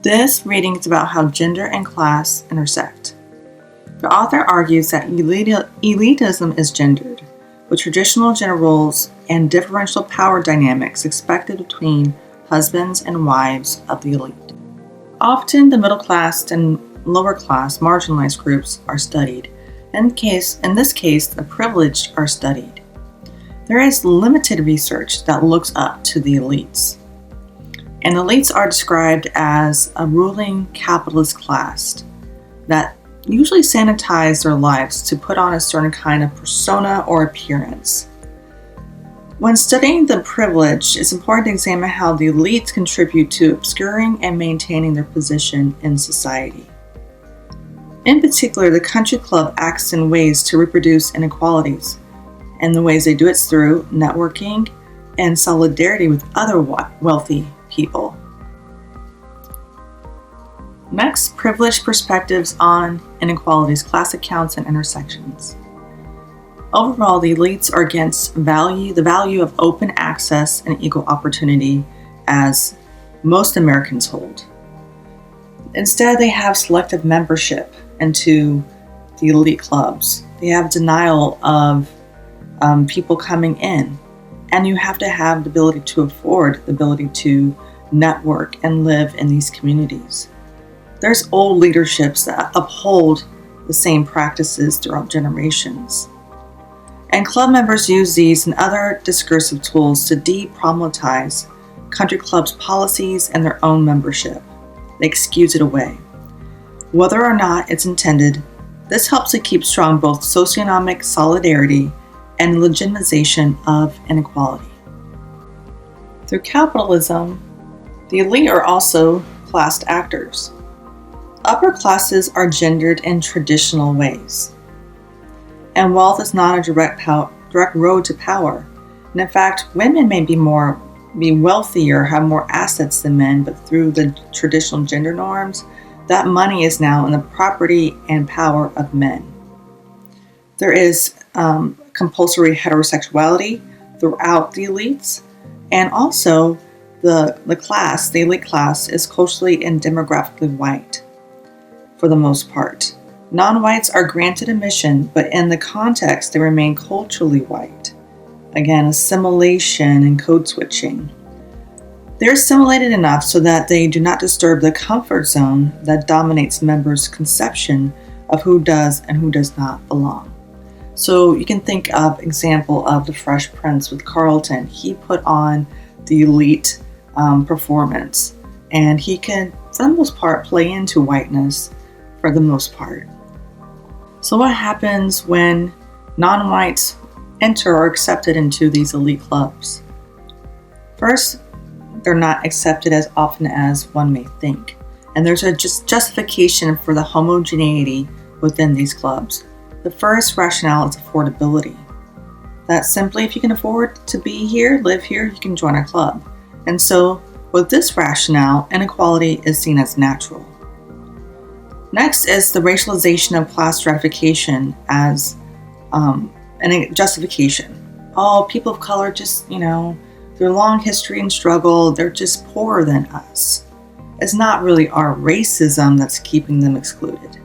This reading is about how gender and class intersect. The author argues that elitism is gendered, with traditional gender roles and differential power dynamics expected between husbands and wives of the elite. Often the middle class and lower class marginalized groups are studied. In this case, the privileged are studied. There is limited research that looks up to the elites. And elites are described as a ruling capitalist class that usually sanitize their lives to put on a certain kind of persona or appearance. When studying the privileged, it's important to examine how the elites contribute to obscuring and maintaining their position in society. In particular, the country club acts in ways to reproduce inequalities, and the ways they do it is through networking and solidarity with other wealthy people. Next, privileged perspectives on inequalities, class accounts, and intersections. Overall, the elites are against the value of open access and equal opportunity as most Americans hold. Instead, they have selective membership into the elite clubs. They have denial of people coming in. And you have to have the ability to afford, the ability to network and live in these communities. There's old leaderships that uphold the same practices throughout generations. And club members use these and other discursive tools to deproblematize country clubs' policies and their own membership. They excuse it away. Whether or not it's intended, this helps to keep strong both socioeconomic solidarity and legitimization of inequality. Through capitalism, the elite are also classed actors. Upper classes are gendered in traditional ways. And wealth is not a direct road to power. And in fact, women may be wealthier, have more assets than men, but through the traditional gender norms, that money is now in the property and power of men. There is compulsory heterosexuality throughout the elites, and also the elite class is culturally and demographically white for the most part. Non-whites are granted admission, but in the context they remain culturally white. Again, assimilation and code switching. They're assimilated enough so that they do not disturb the comfort zone that dominates members' conception of who does and who does not belong. So you can think of example of the Fresh Prince with Carlton. He put on the elite performance, and he can, for the most part, play into whiteness for the most part. So what happens when non-whites enter or accepted into these elite clubs? First, they're not accepted as often as one may think. And there's a justification for the homogeneity within these clubs. The first rationale is affordability. That simply, if you can afford to be here, live here, you can join a club. And so, with this rationale, inequality is seen as natural. Next is the racialization of class stratification as a justification. Oh, people of color just, their long history and struggle, they're just poorer than us. It's not really our racism that's keeping them excluded.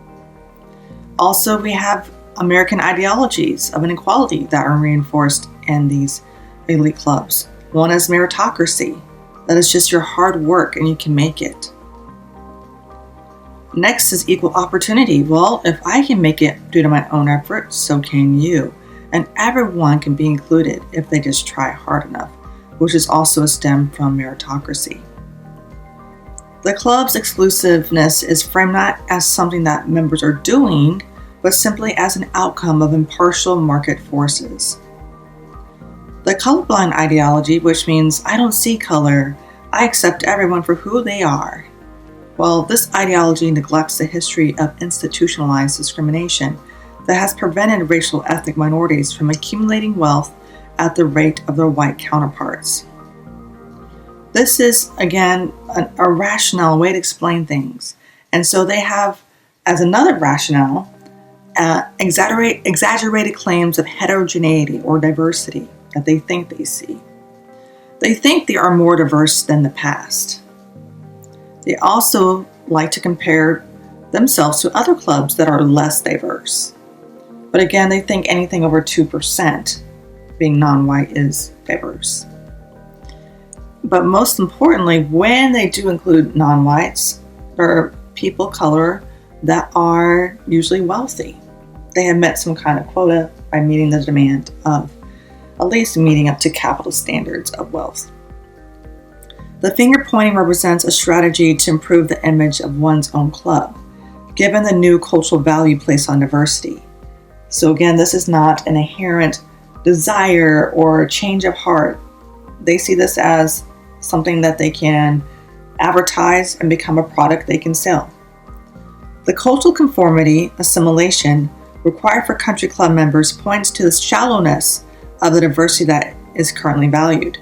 Also, we have American ideologies of inequality that are reinforced in these elite clubs. One is meritocracy, that is just your hard work and you can make it. Next is equal opportunity. Well, if I can make it due to my own effort, so can you. And everyone can be included if they just try hard enough, which is also a stem from meritocracy. The club's exclusiveness is framed not as something that members are doing, but simply as an outcome of impartial market forces. The colorblind ideology, which means I don't see color, I accept everyone for who they are. Well, this ideology neglects the history of institutionalized discrimination that has prevented racial ethnic minorities from accumulating wealth at the rate of their white counterparts. This is, again, a rational way to explain things. And so they have, as another rationale, exaggerated claims of heterogeneity or diversity that they think they see. They think they are more diverse than the past. They also like to compare themselves to other clubs that are less diverse. But again, they think anything over 2% being non-white is diverse. But most importantly, when they do include non-whites, there are people of color that are usually wealthy. They have met some kind of quota by meeting the demand of at least meeting up to capital standards of wealth. The finger pointing represents a strategy to improve the image of one's own club, given the new cultural value placed on diversity. So again, this is not an inherent desire or change of heart. They see this as something that they can advertise and become a product they can sell. The cultural conformity, assimilation, required for country club members points to the shallowness of the diversity that is currently valued.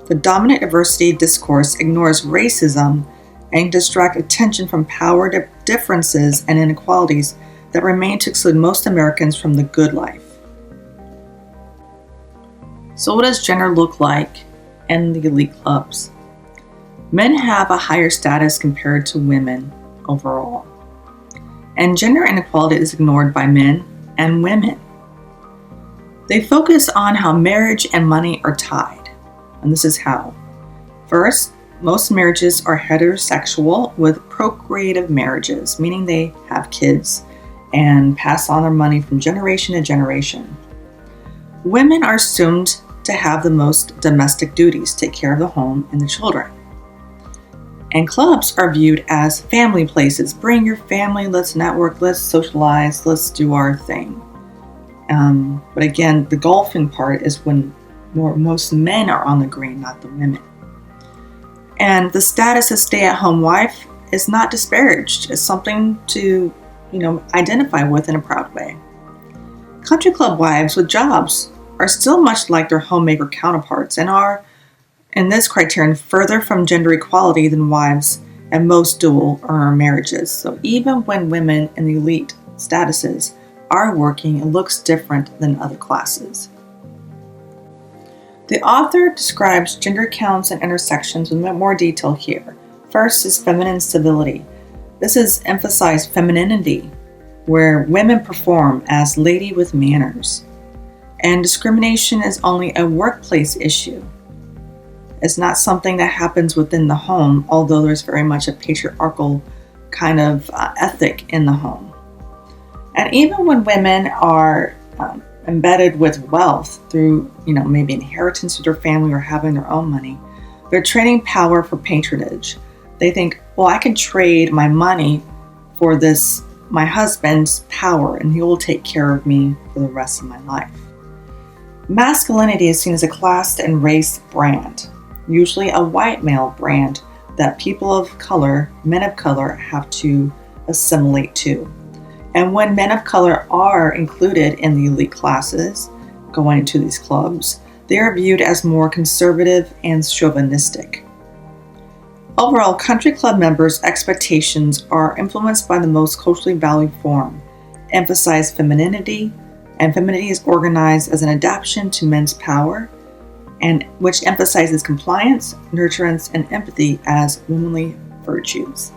The dominant diversity discourse ignores racism and distracts attention from power differences and inequalities that remain to exclude most Americans from the good life. So what does gender look like in the elite clubs? Men have a higher status compared to women overall. And gender inequality is ignored by men and women. They focus on how marriage and money are tied. And this is how. First, most marriages are heterosexual with procreative marriages, meaning they have kids and pass on their money from generation to generation. Women are assumed to have the most domestic duties, take care of the home and the children. And clubs are viewed as family places. Bring your family, let's network, let's socialize, let's do our thing. But again, the golfing part is when most men are on the green, not the women. And the status of stay-at-home wife is not disparaged. It's something to, identify with in a proud way. Country club wives with jobs are still much like their homemaker counterparts and are, in this criterion, further from gender equality than wives and most dual earner marriages. So even when women in the elite statuses are working, it looks different than other classes. The author describes gender counts and intersections with more detail here. First is feminine civility. This is emphasized femininity, where women perform as lady with manners. And discrimination is only a workplace issue. It's not something that happens within the home, although there's very much a patriarchal kind of ethic in the home. And even when women are embedded with wealth through, maybe inheritance with their family or having their own money, they're trading power for patronage. They think, well, I can trade my money for my husband's power, and he will take care of me for the rest of my life. Masculinity is seen as a class and race brand, usually a white male brand that people of color, men of color, have to assimilate to. And when men of color are included in the elite classes, going into these clubs, they are viewed as more conservative and chauvinistic. Overall, country club members' expectations are influenced by the most culturally valued form, emphasize femininity, and femininity is organized as an adaptation to men's power, which emphasizes compliance, nurturance, and empathy as womanly virtues.